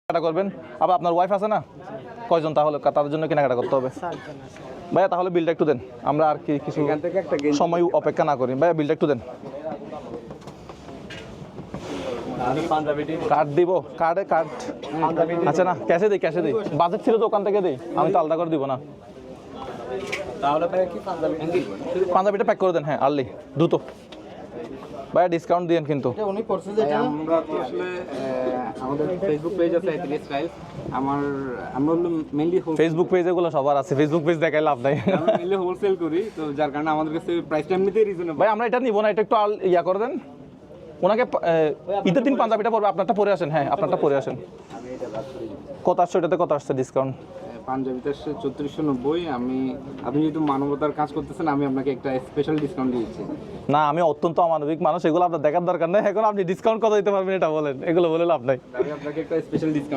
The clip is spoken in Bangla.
কেনাকাটা করবেন, আবার আপনার ওয়াইফ আছে না, কয়জন তাহলে তাদের জন্য কেনাকাটা করতে হবে? ভাইয়া তাহলে বিলটা একটু দেন, আমরা আর কি কিছু সময় অপেক্ষা না করি। ভাইয়া বিলটা একটু দেন। কার্ড দিব, কার্ডে কার্ড আচ্ছা না, ক্যাশে দিই, ক্যাশে দিই। বাজেট ছিল তো ওখান থেকে দিই, আমি তো আলাদা করে দিব না। তাহলে ভাই কি পাঞ্জাবিটা প্যাক করে দেন, হ্যাঁ আর্লি দ্রুত। ভাইয়া ডিসকাউন্ট দিয়েন কিন্তু। উনি করছে যেটা আমরা তো আসলে আমাদের ফেসবুক পেজ আছে এথিক স্টাইলস, আমরা মেইনলি ফেসবুক পেজ এগুলো সবার আছে, ফেসবুক পেজ দেখাই লাভ নাই। আমরা মেইনলি হোলসেল করি, তো যার কারণে আমাদের কাছে প্রাইসটা এমনিতেই রিজনেবল। ভাই আমরা এটা নিব না, এটা একটু ইয়া করে দেন ওনাকে। ঈদের দিন পাঞ্জাবিটা পরবে, আপনারটা পরে আসেন। হ্যাঁ আপনারটা পরে আসেন। কত আসছে এটাতে, কত আসছে ডিসকাউন্ট? পাঞ্জাবিতে আসছে 3490। আপনি যেহেতু মানবতার কাজ করতেছেন, আমি আপনাকে একটা স্পেশাল ডিসকাউন্ট দিয়েছি। না আমি অত্যন্ত অমানবিক মানুষ, এগুলো আপনার দেখার দরকার নেই। এখন আপনি ডিসকাউন্ট কত দিতে পারবেন এটা বলেন, এগুলো বলে লাভ নাই। আমি আপনাকে একটা স্পেশাল ডিসকাউন্ট